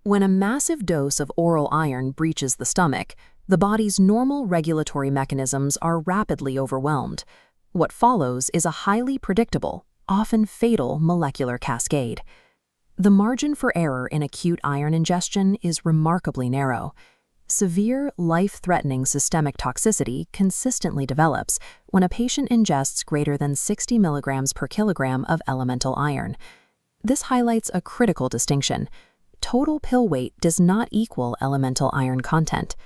When a massive dose of oral iron breaches the stomach, the body's normal regulatory mechanisms are rapidly overwhelmed. What follows is a highly predictable, often fatal molecular cascade. The margin for error in acute iron ingestion is remarkably narrow. Severe, life-threatening systemic toxicity consistently develops when a patient ingests greater than 60 milligrams per kilogram of elemental iron. This highlights a critical distinction. Total pill weight does not equal elemental iron content.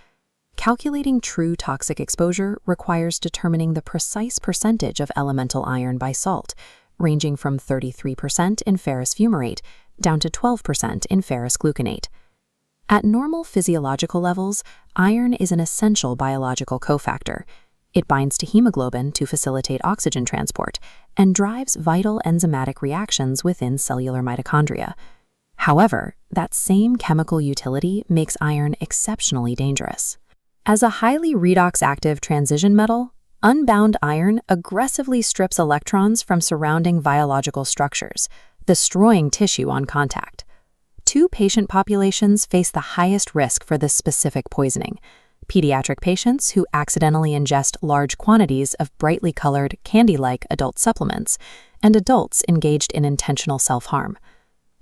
Calculating true toxic exposure requires determining the precise percentage of elemental iron by salt, ranging from 33% in ferrous fumarate down to 12% in ferrous gluconate. At normal physiological levels, iron is an essential biological cofactor. It binds to hemoglobin to facilitate oxygen transport and drives vital enzymatic reactions within cellular mitochondria. However, that same chemical utility makes iron exceptionally dangerous. As a highly redox-active transition metal, unbound iron aggressively strips electrons from surrounding biological structures, destroying tissue on contact. Two patient populations face the highest risk for this specific poisoning: pediatric patients who accidentally ingest large quantities of brightly colored, candy-like adult supplements, and adults engaged in intentional self-harm.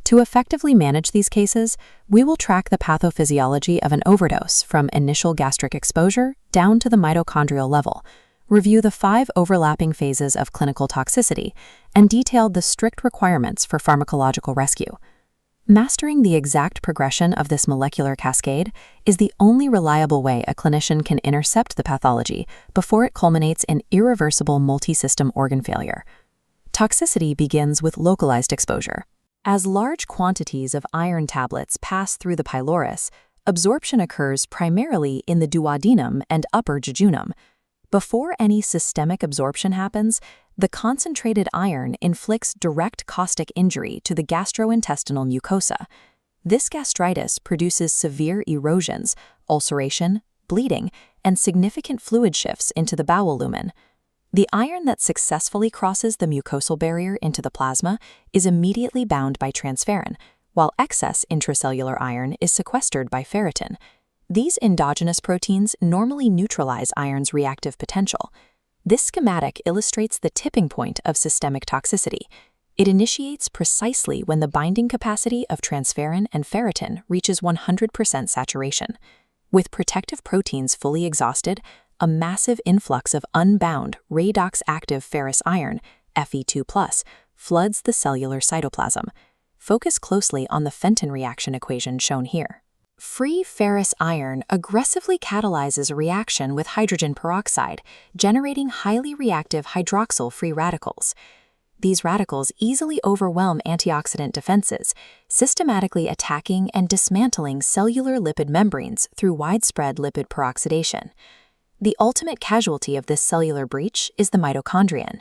To effectively manage these cases, we will track the pathophysiology of an overdose from initial gastric exposure down to the mitochondrial level, review the 5 overlapping phases of clinical toxicity, and detail the strict requirements for pharmacological rescue. Mastering the exact progression of this molecular cascade is the only reliable way a clinician can intercept the pathology before it culminates in irreversible multi-system organ failure. Toxicity begins with localized exposure. As large quantities of iron tablets pass through the pylorus, absorption occurs primarily in the duodenum and upper jejunum. Before any systemic absorption happens, the concentrated iron inflicts direct caustic injury to the gastrointestinal mucosa. This gastritis produces severe erosions, ulceration, bleeding, and significant fluid shifts into the bowel lumen. The iron that successfully crosses the mucosal barrier into the plasma is immediately bound by transferrin, while excess intracellular iron is sequestered by ferritin. These endogenous proteins normally neutralize iron's reactive potential. This schematic illustrates the tipping point of systemic toxicity. It initiates precisely when the binding capacity of transferrin and ferritin reaches 100% saturation. With protective proteins fully exhausted, a massive influx of unbound, redox-active ferrous iron, Fe2+, floods the cellular cytoplasm. Focus closely on the Fenton reaction equation shown here. Free ferrous iron aggressively catalyzes a reaction with hydrogen peroxide, generating highly reactive hydroxyl free radicals. These radicals easily overwhelm antioxidant defenses, systematically attacking and dismantling cellular lipid membranes through widespread lipid peroxidation. The ultimate casualty of this cellular breach is the mitochondrion.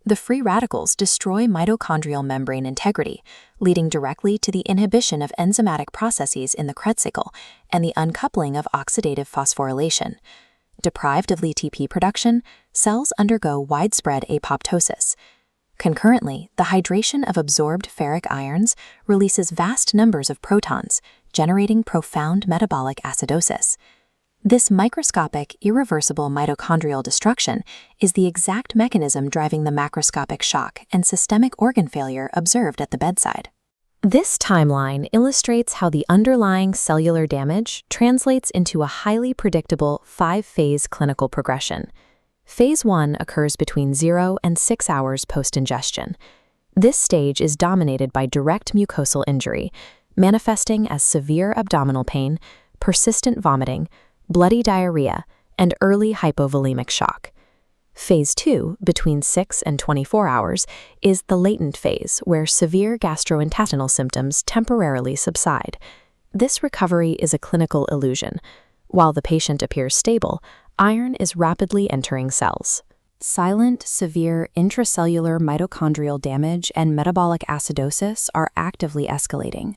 The free radicals destroy mitochondrial membrane integrity, leading directly to the inhibition of enzymatic processes in the Krebs cycle and the uncoupling of oxidative phosphorylation. Deprived of LTP production, cells undergo widespread apoptosis. Concurrently, the hydration of absorbed ferric ions releases vast numbers of protons, generating profound metabolic acidosis. This microscopic, irreversible mitochondrial destruction is the exact mechanism driving the macroscopic shock and systemic organ failure observed at the bedside. This timeline illustrates how the underlying cellular damage translates into a highly predictable 5-phase clinical progression. Phase 1 occurs between 0 and 6 hours post-ingestion. This stage is dominated by direct mucosal injury, manifesting as severe abdominal pain, persistent vomiting, bloody diarrhea, and early hypovolemic shock. Phase 2, between 6 and 24 hours, is the latent phase where severe gastrointestinal symptoms temporarily subside. This recovery is a clinical illusion. While the patient appears stable, iron is rapidly entering cells. Silent, severe intracellular mitochondrial damage and metabolic acidosis are actively escalating.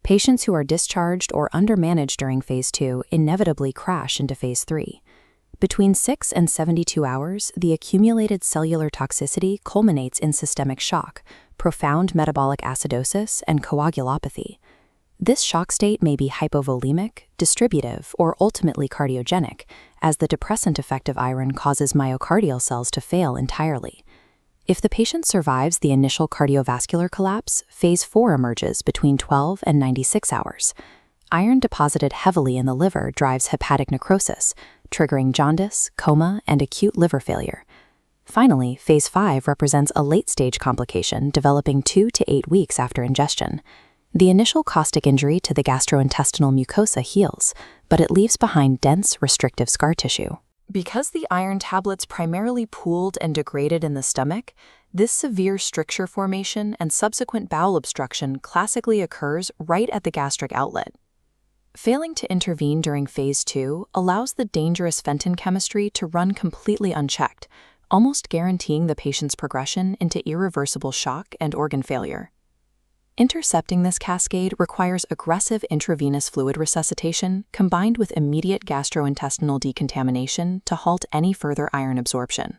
Patients who are discharged or undermanaged during Phase 2 inevitably crash into Phase 3. Between 6 and 72 hours, the accumulated cellular toxicity culminates in systemic shock, profound metabolic acidosis, and coagulopathy. This shock state may be hypovolemic, distributive, or ultimately cardiogenic, as the depressant effect of iron causes myocardial cells to fail entirely. If the patient survives the initial cardiovascular collapse, phase 4 emerges between 12 and 96 hours. Iron deposited heavily in the liver drives hepatic necrosis, triggering jaundice, coma, and acute liver failure. Finally, phase 5 represents a late-stage complication developing 2 to 8 weeks after ingestion. The initial caustic injury to the gastrointestinal mucosa heals, but it leaves behind dense, restrictive scar tissue. Because the iron tablets primarily pooled and degraded in the stomach, this severe stricture formation and subsequent bowel obstruction classically occurs right at the gastric outlet. Failing to intervene during phase 2 allows the dangerous Fenton chemistry to run completely unchecked, almost guaranteeing the patient's progression into irreversible shock and organ failure. Intercepting this cascade requires aggressive intravenous fluid resuscitation combined with immediate gastrointestinal decontamination to halt any further iron absorption.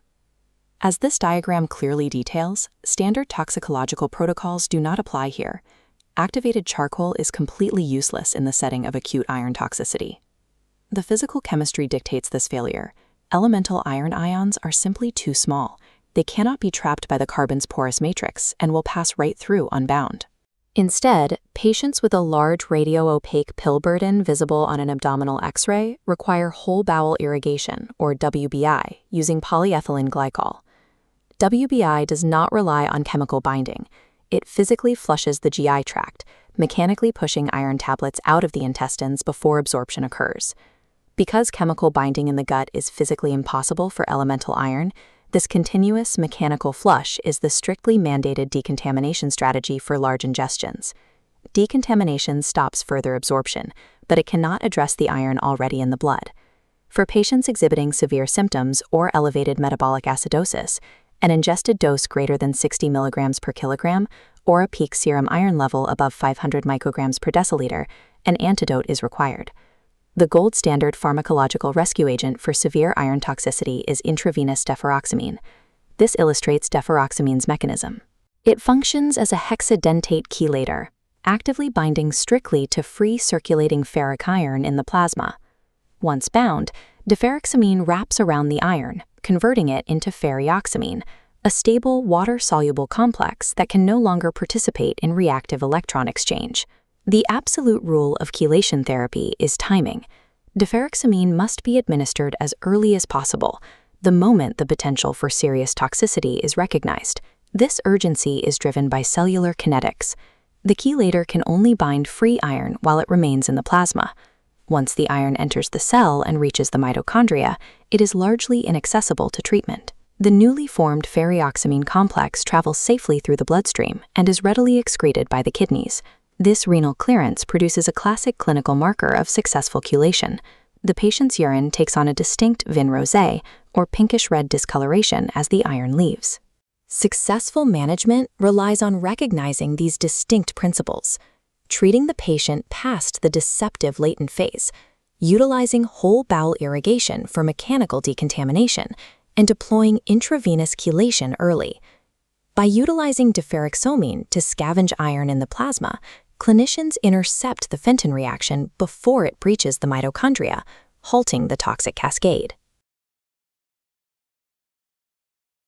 As this diagram clearly details, standard toxicological protocols do not apply here. Activated charcoal is completely useless in the setting of acute iron toxicity. The physical chemistry dictates this failure. Elemental iron ions are simply too small. They cannot be trapped by the carbon's porous matrix and will pass right through unbound. Instead, patients with a large radio-opaque pill burden visible on an abdominal X-ray require whole bowel irrigation, or WBI, using polyethylene glycol. WBI does not rely on chemical binding. It physically flushes the GI tract, mechanically pushing iron tablets out of the intestines before absorption occurs. Because chemical binding in the gut is physically impossible for elemental iron, this continuous mechanical flush is the strictly mandated decontamination strategy for large ingestions. Decontamination stops further absorption, but it cannot address the iron already in the blood. For patients exhibiting severe symptoms or elevated metabolic acidosis, an ingested dose greater than 60 milligrams per kilogram or a peak serum iron level above 500 micrograms per deciliter, an antidote is required. The gold standard pharmacological rescue agent for severe iron toxicity is intravenous deferoxamine. This illustrates deferoxamine's mechanism. It functions as a hexadentate chelator, actively binding strictly to free circulating ferric iron in the plasma. Once bound, deferoxamine wraps around the iron, converting it into ferrioxamine, a stable water-soluble complex that can no longer participate in reactive electron exchange. The absolute rule of chelation therapy is timing. Deferoxamine must be administered as early as possible, the moment the potential for serious toxicity is recognized. This urgency is driven by cellular kinetics. The chelator can only bind free iron while it remains in the plasma. Once the iron enters the cell and reaches the mitochondria, it is largely inaccessible to treatment. The newly formed ferrioxamine complex travels safely through the bloodstream and is readily excreted by the kidneys. This renal clearance produces a classic clinical marker of successful chelation. The patient's urine takes on a distinct vin rosé, or pinkish-red discoloration as the iron leaves. Successful management relies on recognizing these distinct principles, treating the patient past the deceptive latent phase, utilizing whole bowel irrigation for mechanical decontamination, and deploying intravenous chelation early. By utilizing deferoxamine to scavenge iron in the plasma, clinicians intercept the Fenton reaction before it breaches the mitochondria, halting the toxic cascade.